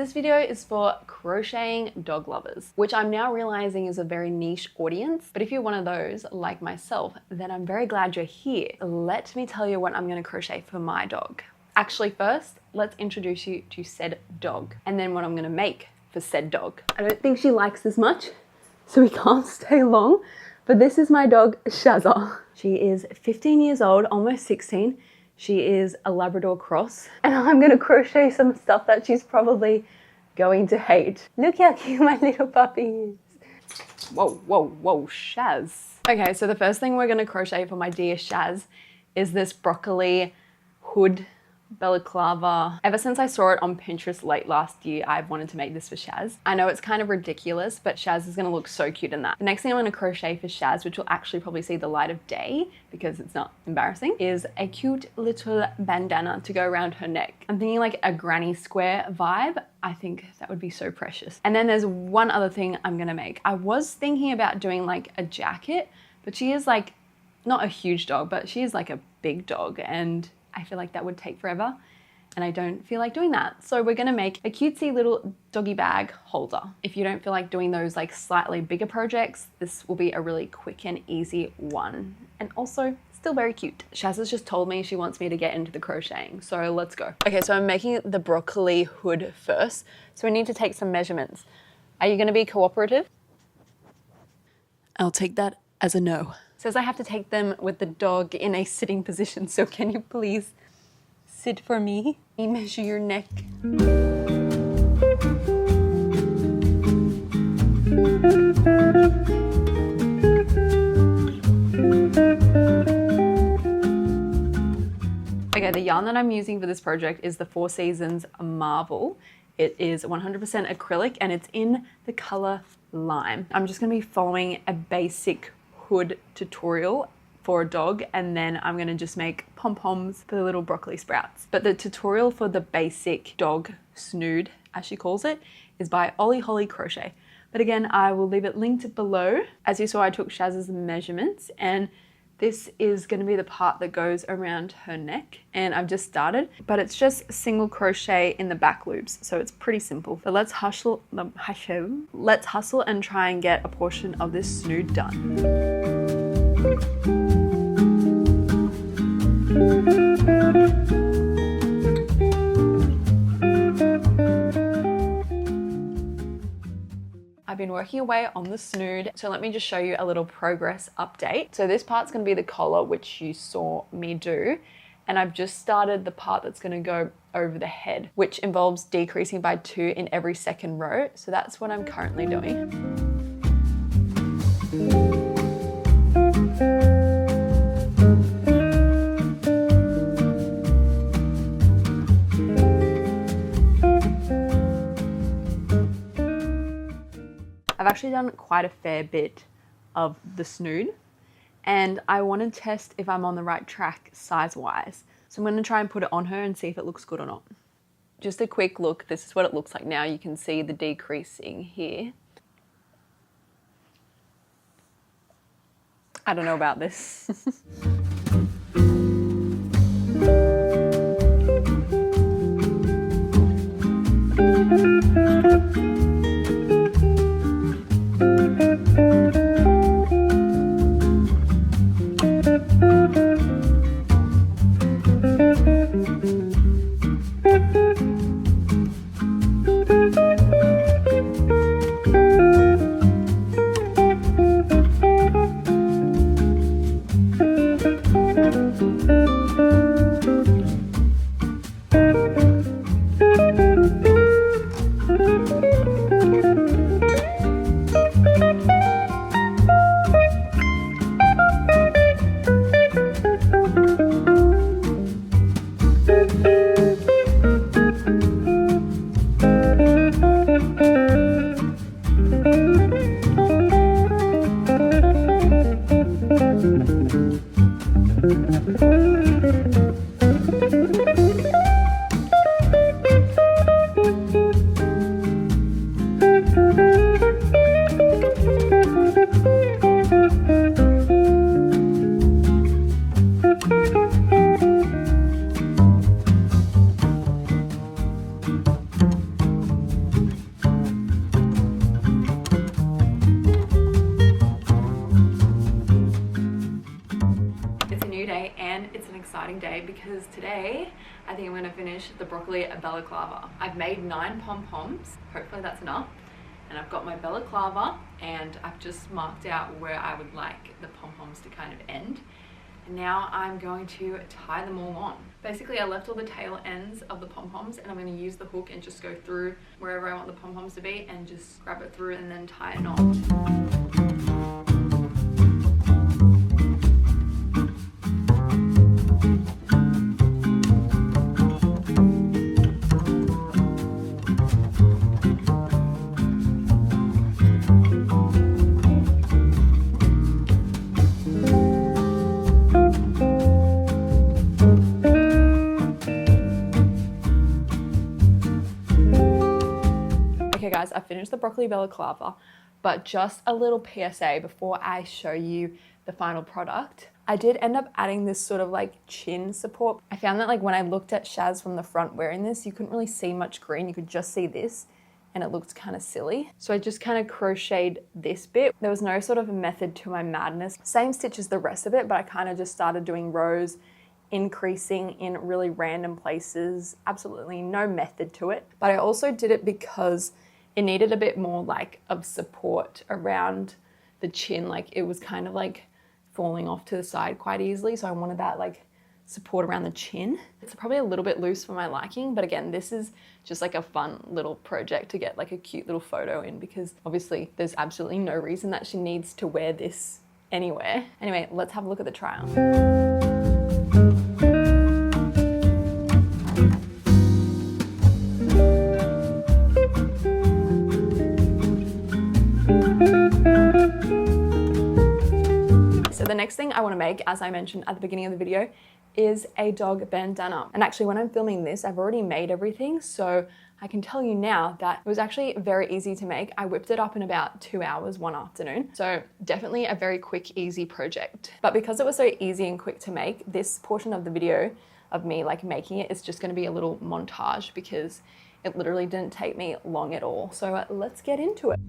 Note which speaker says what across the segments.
Speaker 1: This video is for crocheting dog lovers, which I'm now realizing is a very niche audience. But if you're one of those like myself, then I'm very glad you're here. Let me tell you what I'm going to crochet for my dog. Actually, first, let's introduce you to said dog and then what I'm going to make for said dog. I don't think she likes this much, so we can't stay long. But this is my dog, Shazza. She is 15 years old, almost 16. She is a Labrador cross, and I'm gonna crochet some stuff that she's probably going to hate. Look how cute my little puppy is. Whoa, whoa, whoa, Shaz. Okay, so the first thing we're gonna crochet for my dear Shaz is this broccoli hood balaclava. Ever since I saw it on Pinterest late last year, I've wanted to make this for Shaz. I know it's kind of ridiculous, but Shaz is gonna look so cute in that. The next thing I'm gonna crochet for Shaz, which will actually probably see the light of day because it's not embarrassing, is a cute little bandana to go around her neck. I'm thinking like a granny square vibe. I think that would be so precious. And then there's one other thing I'm gonna make. I was thinking about doing like a jacket, but she is like, not a huge dog, but she is like a big dog, and I feel like that would take forever and I don't feel like doing that. So we're gonna make a cutesy little doggy bag holder. If you don't feel like doing those like slightly bigger projects, this will be a really quick and easy one. And also still very cute. Shaz has just told me she wants me to get into the crocheting, so let's go. Okay, so I'm making the broccoli hood first. So we need to take some measurements. Are you gonna be cooperative? I'll take that as a no. Says I have to take them with the dog in a sitting position, so can you please sit for me? Let me measure your neck. Okay, the yarn that I'm using for this project is the 4 Seasons Marvel. It is 100% acrylic and it's in the color lime. I'm just gonna be following a basic hood tutorial for a dog, and then I'm gonna just make pom-poms for the little broccoli sprouts. But the tutorial for the basic dog snood, as she calls it, is by Ollie Holly Crochet. But again, I will leave it linked below. As you saw, I took Shaz's measurements, and this is gonna be the part that goes around her neck, and I've just started, but it's just single crochet in the back loops, so it's pretty simple. But let's hustle and try and get a portion of this snood done. I've been working away on the snood, so let me just show you a little progress update. So this part's gonna be the collar, which you saw me do, and I've just started the part that's gonna go over the head, which involves decreasing by 2 in every second row. So that's what I'm currently doing. I've actually done quite a fair bit of the snood, and I want to test if I'm on the right track size-wise. So I'm going to try and put it on her and see if it looks good or not. Just a quick look, this is what it looks like now. You can see the decreasing here. I don't know about this. because today I think I'm going to finish the broccoli balaclava. I've made 9 pom-poms, hopefully that's enough, and I've got my balaclava and I've just marked out where I would like the pom-poms to kind of end. And now I'm going to tie them all on. Basically, I left all the tail ends of the pom-poms and I'm going to use the hook and just go through wherever I want the pom-poms to be and just grab it through and then tie a knot. Okay guys, I finished the broccoli balaclava, but just a little PSA before I show you the final product. I did end up adding this sort of like chin support. I found that like when I looked at Shaz from the front wearing this, you couldn't really see much green. You could just see this and it looked kind of silly. So I just kind of crocheted this bit. There was no sort of method to my madness. Same stitch as the rest of it, but I kind of just started doing rows, increasing in really random places. Absolutely no method to it. But I also did it because it needed a bit more like of support around the chin. Like it was kind of like falling off to the side quite easily. So I wanted that like support around the chin. It's probably a little bit loose for my liking, but again, this is just like a fun little project to get like a cute little photo in, because obviously there's absolutely no reason that she needs to wear this anywhere. Anyway, let's have a look at the try on. So the next thing I want to make, as I mentioned at the beginning of the video, is a dog bandana. And actually when I'm filming this, I've already made everything, so I can tell you now that it was actually very easy to make. I whipped it up in about 2 hours one afternoon. So definitely a very quick, easy project. But because it was so easy and quick to make, this portion of the video of me like making it is just going to be a little montage because it literally didn't take me long at all. So let's get into it.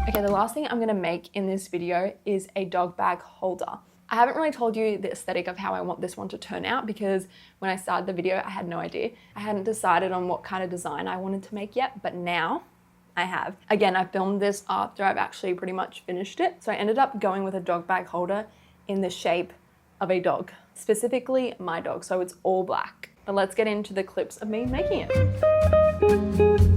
Speaker 1: Okay, the last thing I'm gonna make in this video is a dog bag holder. I haven't really told you the aesthetic of how I want this one to turn out because when I started the video, I had no idea. I hadn't decided on what kind of design I wanted to make yet, but now I have. Again, I filmed this after I've actually pretty much finished it. So I ended up going with a dog bag holder in the shape of a dog, specifically my dog, so it's all black. But let's get into the clips of me making it.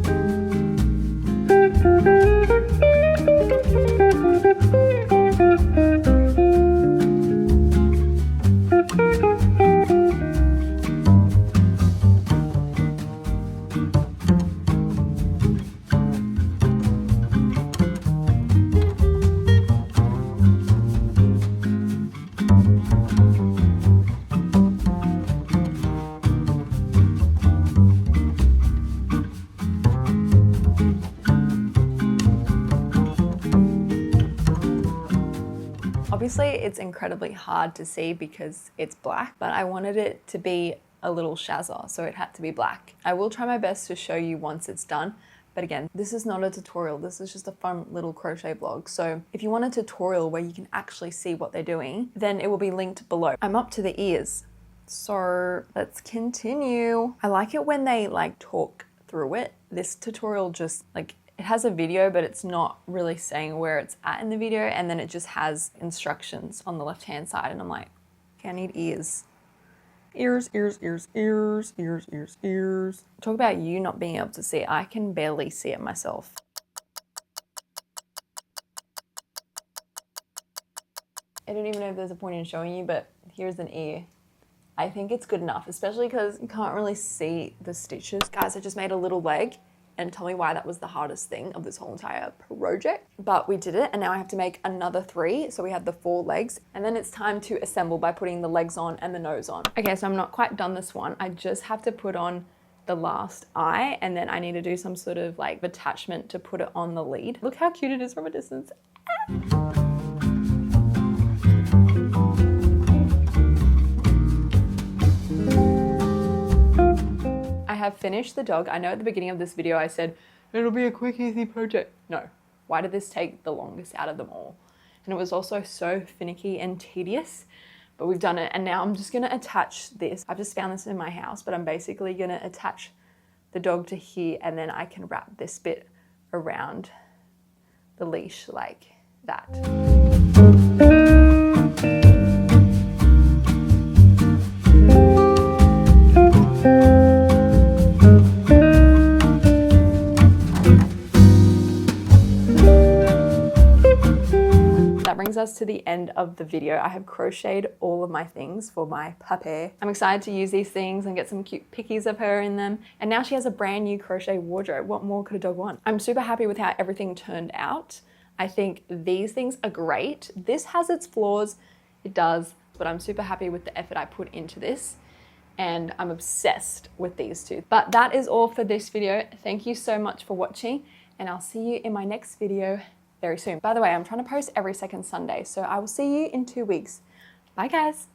Speaker 1: Obviously, it's incredibly hard to see because it's black, but I wanted it to be a little shazzer, so it had to be black. I will try my best to show you once it's done, but again, this is not a tutorial. This is just a fun little crochet vlog. So if you want a tutorial where you can actually see what they're doing, then it will be linked below. I'm up to the ears, so let's continue. I like it when they like talk through it. This tutorial just like, it has a video, but it's not really saying where it's at in the video, and then it just has instructions on the left-hand side, and I'm like, okay, I need ears. Ears, ears, ears, ears, ears, ears, ears. Talk about you not being able to see it. I can barely see it myself. I don't even know if there's a point in showing you, but here's an ear. I think it's good enough, especially because you can't really see the stitches. Guys, I just made a little leg, and tell me why that was the hardest thing of this whole entire project. But we did it, and now I have to make another 3. So we have the 4 legs, and then it's time to assemble by putting the legs on and the nose on. Okay, so I'm not quite done this one. I just have to put on the last eye, and then I need to do some sort of like attachment to put it on the lead. Look how cute it is from a distance. I have finished the dog. I know at the beginning of this video I said, it'll be a quick, easy project. No. Why did this take the longest out of them all? And it was also so finicky and tedious, but we've done it. And now I'm just gonna attach this. I've just found this in my house, but I'm basically gonna attach the dog to here, and then I can wrap this bit around the leash like that. Brings us to the end of the video. I have crocheted all of my things for my puppy. I'm excited to use these things and get some cute pickies of her in them. And now she has a brand new crochet wardrobe. What more could a dog want? I'm super happy with how everything turned out. I think these things are great. This has its flaws, it does, but I'm super happy with the effort I put into this. And I'm obsessed with these two. But that is all for this video. Thank you so much for watching, and I'll see you in my next video very soon. By the way, I'm trying to post every second Sunday, so I will see you in 2 weeks. Bye guys.